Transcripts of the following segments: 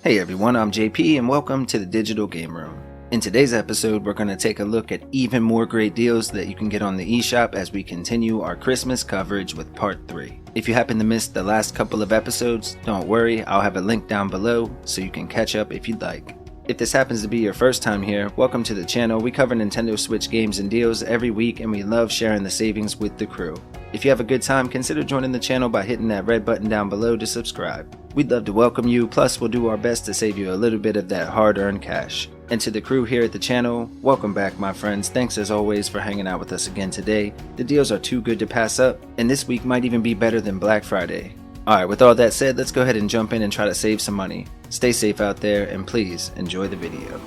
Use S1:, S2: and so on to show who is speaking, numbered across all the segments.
S1: Hey everyone, I'm JP and welcome to the Digital Game Room. In today's episode, we're going to take a look at even more great deals that you can get on the eShop as we continue our Christmas coverage with Part 3. If you happen to miss the last couple of episodes, don't worry, I'll have a link down below so you can catch up if you'd like. If this happens to be your first time here, welcome to the channel. We cover Nintendo Switch games and deals every week and we love sharing the savings with the crew. If you have a good time, consider joining the channel by hitting that red button down below to subscribe. We'd love to welcome you, plus we'll do our best to save you a little bit of that hard-earned cash. And to the crew here at the channel, welcome back my friends. Thanks as always for hanging out with us again today. The deals are too good to pass up, and this week might even be better than Black Friday. Alright, with all that said, let's go ahead and jump in and try to save some money. Stay safe out there, and please enjoy the video.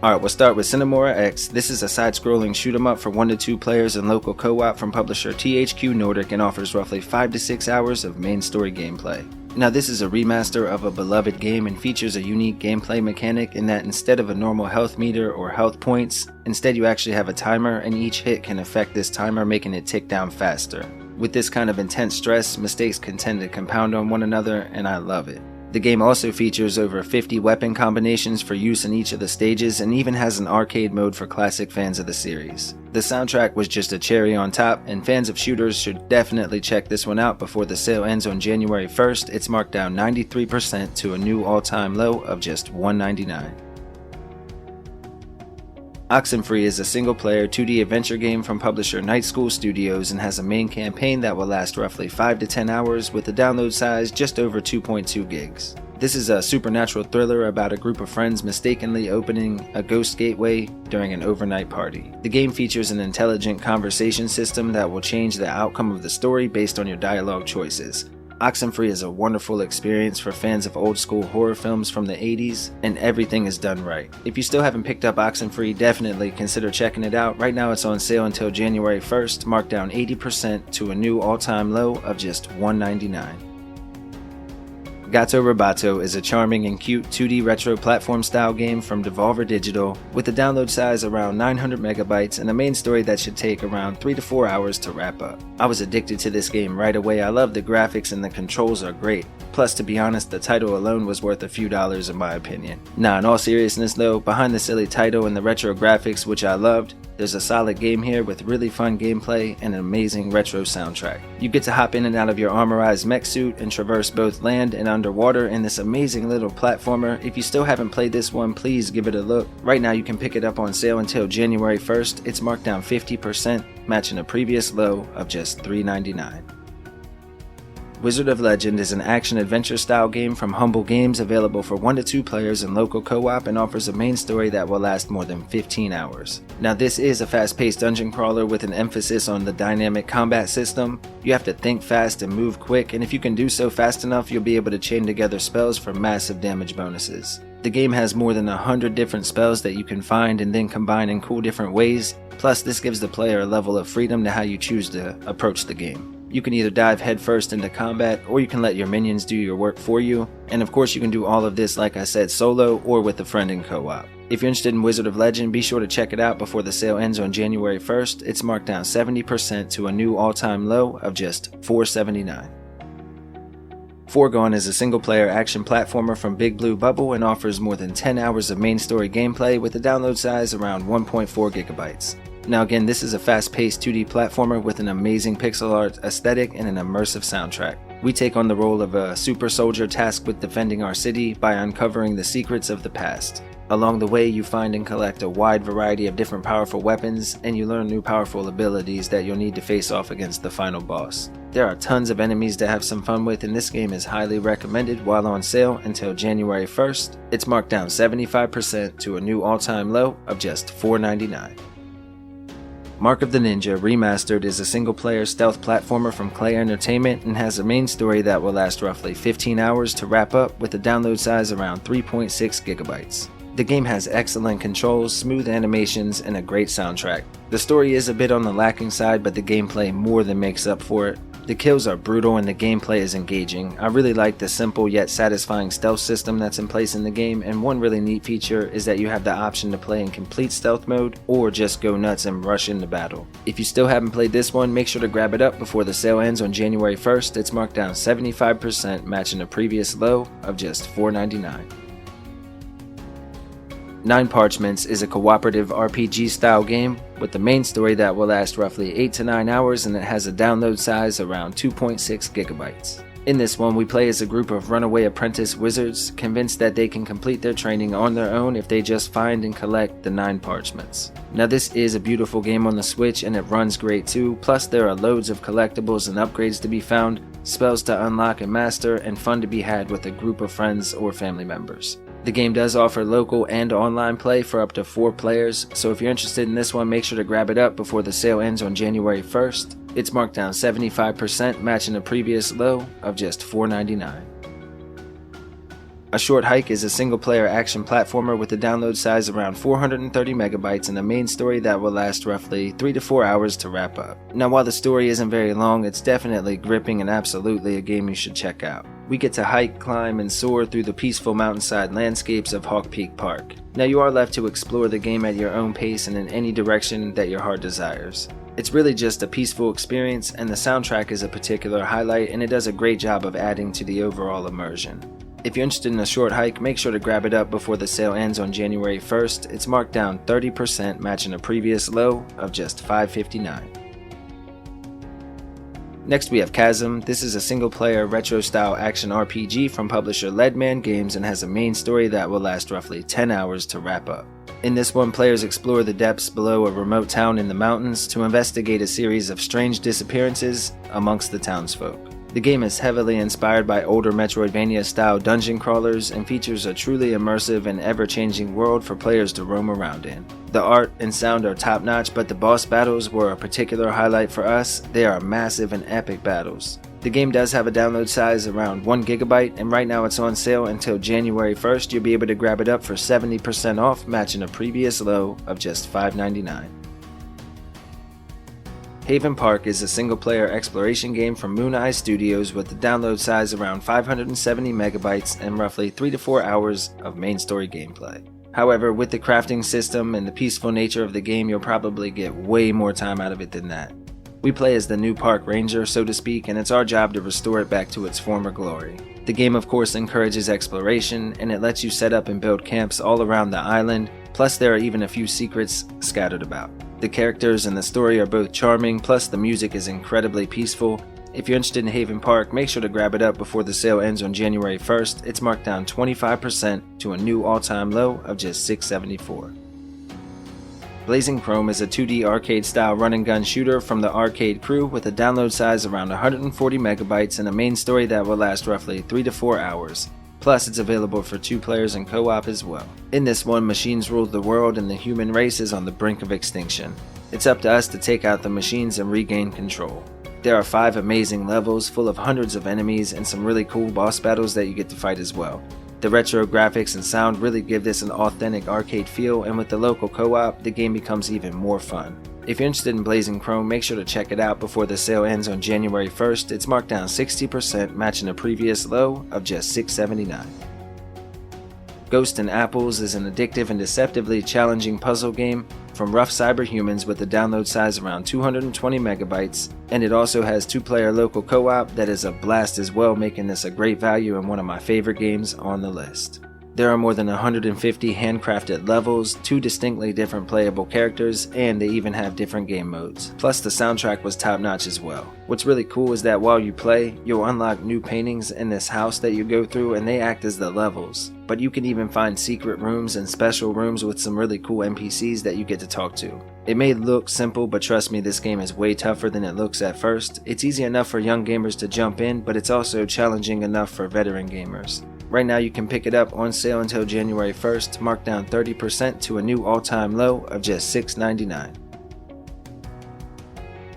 S1: Alright, we'll start with Sine Mora EX. This is a side-scrolling shoot-em-up for 1 to 2 players and local co-op from publisher THQ Nordic and offers roughly 5 to 6 hours of main story gameplay. Now this is a remaster of a beloved game and features a unique gameplay mechanic in that instead of a normal health meter or health points, instead you actually have a timer and each hit can affect this timer, making it tick down faster. With this kind of intense stress, mistakes can tend to compound on one another, and I love it. The game also features over 50 weapon combinations for use in each of the stages and even has an arcade mode for classic fans of the series. The soundtrack was just a cherry on top, and fans of shooters should definitely check this one out before the sale ends on January 1st. It's marked down 93% to a new all-time low of just $1.99. OXENFREE is a single-player 2D adventure game from publisher Night School Studios and has a main campaign that will last roughly 5 to 10 hours with a download size just over 2.2 gigs. This is a supernatural thriller about a group of friends mistakenly opening a ghost gateway during an overnight party. The game features an intelligent conversation system that will change the outcome of the story based on your dialogue choices. OXENFREE is a wonderful experience for fans of old school horror films from the 80s, and everything is done right. If you still haven't picked up OXENFREE, definitely consider checking it out. Right now it's on sale until January 1st, marked down 80% to a new all-time low of just $1.99. Gato Roboto is a charming and cute 2D retro platform style game from Devolver Digital with a download size around 900 megabytes and a main story that should take around 3 to 4 hours to wrap up. I was addicted to this game right away. I love the graphics and the controls are great. Plus, to be honest, the title alone was worth a few dollars in my opinion. Now, in all seriousness though, behind the silly title and the retro graphics, which I loved, there's a solid game here with really fun gameplay and an amazing retro soundtrack. You get to hop in and out of your armorized mech suit and traverse both land and underwater in this amazing little platformer. If you still haven't played this one, please give it a look. Right now you can pick it up on sale until January 1st. It's marked down 50%, matching a previous low of just $3.99. Wizard of Legend is an action-adventure style game from Humble Games available for 1 to 2 players in local co-op and offers a main story that will last more than 15 hours. Now this is a fast-paced dungeon crawler with an emphasis on the dynamic combat system. You have to think fast and move quick, and if you can do so fast enough, you'll be able to chain together spells for massive damage bonuses. The game has more than 100 different spells that you can find and then combine in cool different ways, plus this gives the player a level of freedom to how you choose to approach the game. You can either dive headfirst into combat, or you can let your minions do your work for you, and of course you can do all of this like I said solo or with a friend in co-op. If you're interested in Wizard of Legend, be sure to check it out before the sale ends on January 1st. It's marked down 70% to a new all-time low of just $4.79. Foregone is a single-player action platformer from Big Blue Bubble and offers more than 10 hours of main story gameplay with a download size around 1.4 gigabytes. Now again, this is a fast-paced 2D platformer with an amazing pixel art aesthetic and an immersive soundtrack. We take on the role of a super soldier tasked with defending our city by uncovering the secrets of the past. Along the way, you find and collect a wide variety of different powerful weapons, and you learn new powerful abilities that you'll need to face off against the final boss. There are tons of enemies to have some fun with, and this game is highly recommended while on sale until January 1st. It's marked down 75% to a new all-time low of just $4.99. Mark of the Ninja Remastered is a single-player stealth platformer from Clay Entertainment and has a main story that will last roughly 15 hours to wrap up with a download size around 3.6 gigabytes. The game has excellent controls, smooth animations, and a great soundtrack. The story is a bit on the lacking side, but the gameplay more than makes up for it. The kills are brutal and the gameplay is engaging. I really like the simple yet satisfying stealth system that's in place in the game, and one really neat feature is that you have the option to play in complete stealth mode or just go nuts and rush into battle. If you still haven't played this one, make sure to grab it up before the sale ends on January 1st. It's marked down 75%, matching the previous low of just $4.99. 9 Parchments is a cooperative RPG style game with the main story that will last roughly 8 to 9 hours, and it has a download size around 2.6 gigabytes. In this one, we play as a group of runaway apprentice wizards convinced that they can complete their training on their own if they just find and collect the 9 Parchments. Now this is a beautiful game on the Switch and it runs great too, plus there are loads of collectibles and upgrades to be found, spells to unlock and master, and fun to be had with a group of friends or family members. The game does offer local and online play for up to 4 players, so if you're interested in this one, make sure to grab it up before the sale ends on January 1st. It's marked down 75%, matching the previous low of just $4.99. A Short Hike is a single-player action platformer with a download size around 430 megabytes and a main story that will last roughly 3 to 4 hours to wrap up. Now while the story isn't very long, it's definitely gripping and absolutely a game you should check out. We get to hike, climb, and soar through the peaceful mountainside landscapes of Hawk Peak Park. Now you are left to explore the game at your own pace and in any direction that your heart desires. It's really just a peaceful experience, and the soundtrack is a particular highlight, and it does a great job of adding to the overall immersion. If you're interested in A Short Hike, make sure to grab it up before the sale ends on January 1st. It's marked down 30%, matching a previous low of just $5.59. Next we have Chasm. This is a single-player retro-style action RPG from publisher Leadman Games and has a main story that will last roughly 10 hours to wrap up. In this one, players explore the depths below a remote town in the mountains to investigate a series of strange disappearances amongst the townsfolk. The game is heavily inspired by older Metroidvania-style dungeon crawlers and features a truly immersive and ever-changing world for players to roam around in. The art and sound are top-notch, but the boss battles were a particular highlight for us. They are massive and epic battles. The game does have a download size around 1 gigabyte, and right now it's on sale until January 1st. You'll be able to grab it up for 70% off, matching a previous low of just $5.99. Haven Park is a single-player exploration game from Moon Eye Studios with a download size around 570 megabytes and roughly 3 to 4 hours of main story gameplay. However, with the crafting system and the peaceful nature of the game, you'll probably get way more time out of it than that. We play as the new park ranger, so to speak, and it's our job to restore it back to its former glory. The game of course encourages exploration, and it lets you set up and build camps all around the island, plus there are even a few secrets scattered about. The characters and the story are both charming, plus the music is incredibly peaceful. If you're interested in Haven Park, make sure to grab it up before the sale ends on January 1st. It's marked down 25% to a new all-time low of just $6.74. Blazing Chrome is a 2D arcade-style run-and-gun shooter from the Arcade Crew with a download size around 140 megabytes and a main story that will last roughly 3 to 4 hours. Plus, it's available for 2 players and co-op as well. In this one, machines rule the world and the human race is on the brink of extinction. It's up to us to take out the machines and regain control. There are 5 amazing levels full of hundreds of enemies and some really cool boss battles that you get to fight as well. The retro graphics and sound really give this an authentic arcade feel, and with the local co-op, the game becomes even more fun. If you're interested in Blazing Chrome, make sure to check it out before the sale ends on January 1st. It's marked down 60%, matching a previous low of just $6.79. Ghost and Apples is an addictive and deceptively challenging puzzle game from rough cyberhumans with a download size around 220 megabytes, and it also has 2-player local co-op that is a blast as well, making this a great value and one of my favorite games on the list. There are more than 150 handcrafted levels, 2 distinctly different playable characters, and they even have different game modes. Plus the soundtrack was top notch as well. What's really cool is that while you play, you'll unlock new paintings in this house that you go through, and they act as the levels. But you can even find secret rooms and special rooms with some really cool NPCs that you get to talk to. It may look simple, but trust me, this game is way tougher than it looks at first. It's easy enough for young gamers to jump in, but it's also challenging enough for veteran gamers. Right now you can pick it up on sale until January 1st, marked down 30% to a new all-time low of just $6.99.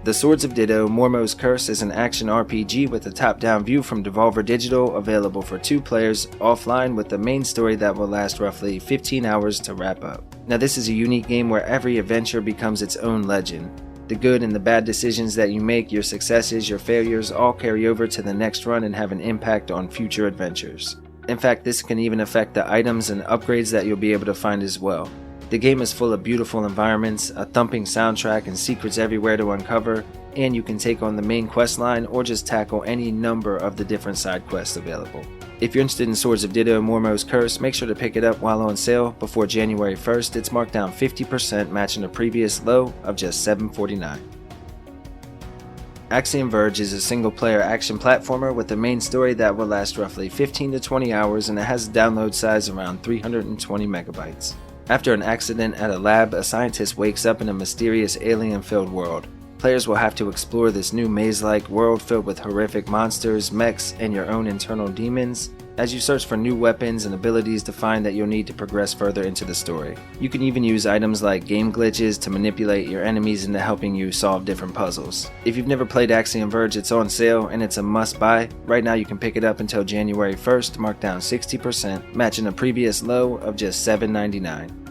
S1: The Swords of Ditto, Mormo's Curse is an action RPG with a top-down view from Devolver Digital, available for 2 players offline with the main story that will last roughly 15 hours to wrap up. Now this is a unique game where every adventure becomes its own legend. The good and the bad decisions that you make, your successes, your failures, all carry over to the next run and have an impact on future adventures. In fact, this can even affect the items and upgrades that you'll be able to find as well. The game is full of beautiful environments, a thumping soundtrack, and secrets everywhere to uncover, and you can take on the main quest line or just tackle any number of the different side quests available. If you're interested in Swords of Ditto and Mormo's Curse, make sure to pick it up while on sale before January 1st. It's marked down 50%, matching a previous low of just $7.49. Axiom Verge is a single-player action platformer with a main story that will last roughly 15 to 20 hours, and it has a download size around 320 megabytes. After an accident at a lab, a scientist wakes up in a mysterious alien-filled world. Players will have to explore this new maze-like world filled with horrific monsters, mechs, and your own internal demons, as you search for new weapons and abilities to find that you'll need to progress further into the story. You can even use items like game glitches to manipulate your enemies into helping you solve different puzzles. If you've never played Axiom Verge, it's on sale and it's a must-buy. Right now you can pick it up until January 1st, marked down 60%, matching a previous low of just $7.99.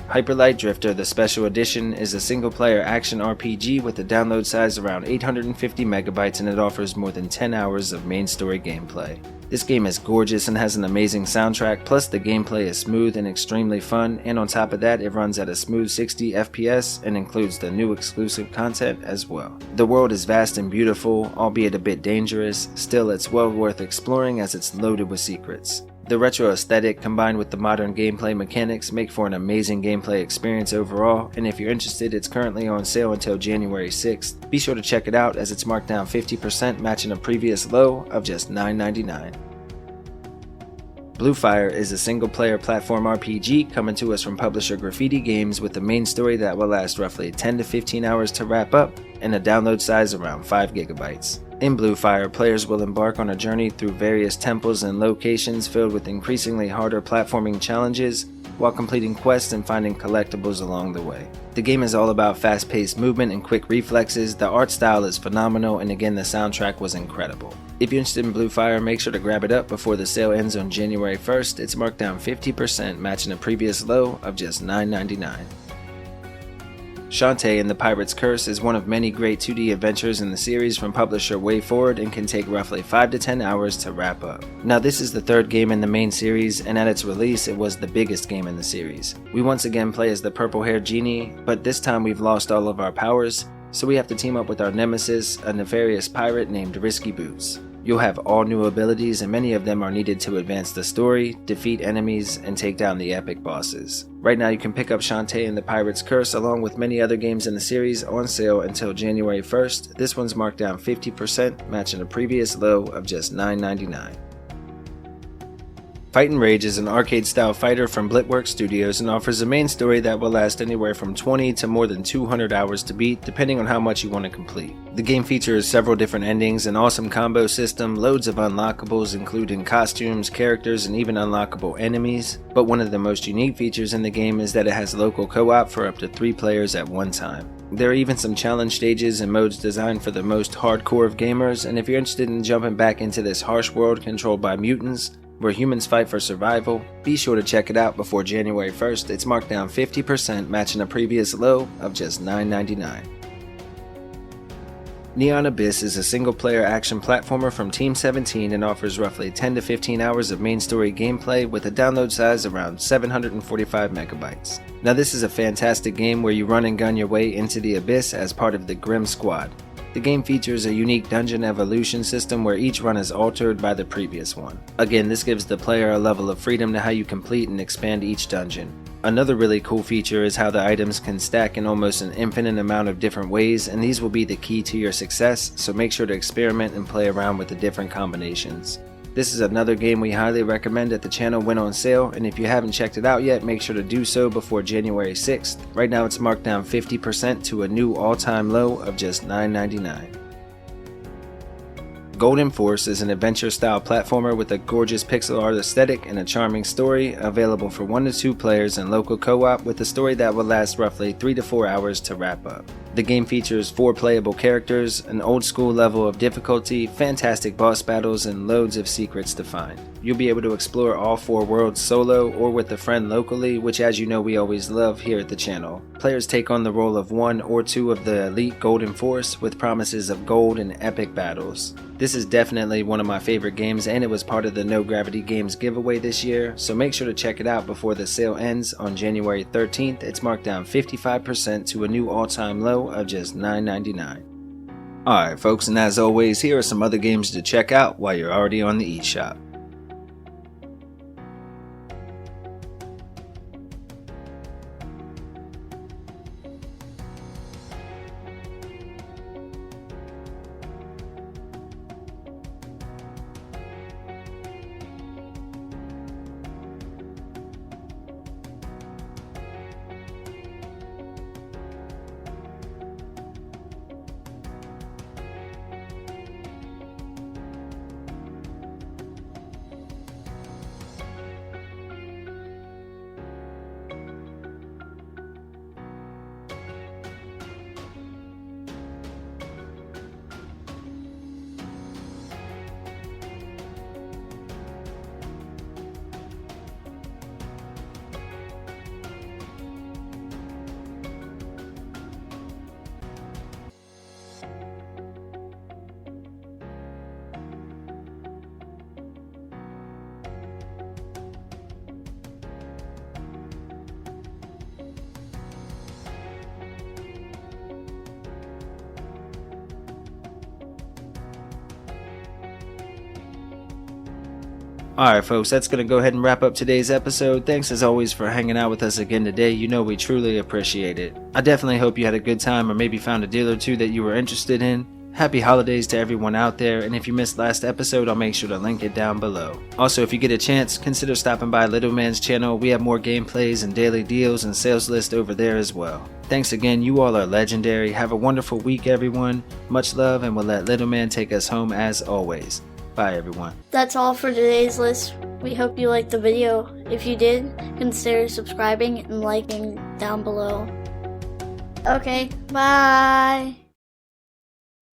S1: Hyper Light Drifter, the Special Edition, is a single-player action RPG with a download size around 850 megabytes, and it offers more than 10 hours of main story gameplay. This game is gorgeous and has an amazing soundtrack, plus the gameplay is smooth and extremely fun, and on top of that it runs at a smooth 60 FPS and includes the new exclusive content as well. The world is vast and beautiful, albeit a bit dangerous. Still, it's well worth exploring as it's loaded with secrets. The retro aesthetic combined with the modern gameplay mechanics make for an amazing gameplay experience overall, and if you're interested, it's currently on sale until January 6th. Be sure to check it out as it's marked down 50%, matching a previous low of just $9.99. Blue Fire is a single-player platform RPG coming to us from publisher Graffiti Games with a main story that will last roughly 10 to 15 hours to wrap up and a download size around 5 gigabytes. In Blue Fire, players will embark on a journey through various temples and locations filled with increasingly harder platforming challenges while completing quests and finding collectibles along the way. The game is all about fast-paced movement and quick reflexes. The art style is phenomenal, and again, the soundtrack was incredible. If you're interested in Blue Fire, make sure to grab it up before the sale ends on January 1st. It's marked down 50%, matching a previous low of just $9.99. Shantae and the Pirate's Curse is one of many great 2D adventures in the series from publisher WayForward and can take roughly 5 to 10 hours to wrap up. Now, this is the third game in the main series, and at its release it was the biggest game in the series. We once again play as the purple-haired genie, but this time we've lost all of our powers, so we have to team up with our nemesis, a nefarious pirate named Risky Boots. You'll have all new abilities, and many of them are needed to advance the story, defeat enemies, and take down the epic bosses. Right now you can pick up Shantae and the Pirate's Curse along with many other games in the series on sale until January 1st. This one's marked down 50%, matching a previous low of just $9.99. Fight and Rage is an arcade-style fighter from Blitworks Studios and offers a main story that will last anywhere from 20 to more than 200 hours to beat, depending on how much you want to complete. The game features several different endings, an awesome combo system, loads of unlockables including costumes, characters, and even unlockable enemies, but one of the most unique features in the game is that it has local co-op for up to 3 players at one time. There are even some challenge stages and modes designed for the most hardcore of gamers, and if you're interested in jumping back into this harsh world controlled by mutants, where humans fight for survival, be sure to check it out before January 1st. It's marked down 50%, matching a previous low of just $9.99. Neon Abyss is a single-player action platformer from Team 17 and offers roughly 10 to 15 hours of main story gameplay with a download size around 745 megabytes. Now, this is a fantastic game where you run and gun your way into the Abyss as part of the Grim Squad. The game features a unique dungeon evolution system where each run is altered by the previous one. Again, this gives the player a level of freedom to how you complete and expand each dungeon. Another really cool feature is how the items can stack in almost an infinite amount of different ways, and these will be the key to your success, so make sure to experiment and play around with the different combinations. This is another game we highly recommend that the channel went on sale, and if you haven't checked it out yet, make sure to do so before January 6th. Right now it's marked down 50% to a new all-time low of just $9.99. Golden Force is an adventure-style platformer with a gorgeous pixel art aesthetic and a charming story, available for 1 to 2 players and local co-op with a story that will last roughly 3 to 4 hours to wrap up. The game features 4 playable characters, an old school level of difficulty, fantastic boss battles, and loads of secrets to find. You'll be able to explore all 4 worlds solo or with a friend locally, which as you know we always love here at the channel. Players take on the role of 1 or 2 of the elite Golden Force with promises of gold and epic battles. This is definitely one of my favorite games, and it was part of the No Gravity Games giveaway this year, so make sure to check it out before the sale ends on January 13th. It's marked down 55% to a new all-time low of just $9.99. Alright folks, and as always, here are some other games to check out while you're already on the eShop. Alright folks, that's going to go ahead and wrap up today's episode. Thanks as always for hanging out with us again today. You know we truly appreciate it. I definitely hope you had a good time or maybe found a deal or two that you were interested in. Happy holidays to everyone out there, and if you missed last episode, I'll make sure to link it down below. Also, if you get a chance, consider stopping by Little Man's channel. We have more gameplays and daily deals and sales list over there as well. Thanks again, you all are legendary. Have a wonderful week everyone. Much love, and we'll let Little Man take us home as always. Bye everyone.
S2: That's all for today's list. We hope you liked the video. If you did, consider subscribing and liking down below. Okay, bye!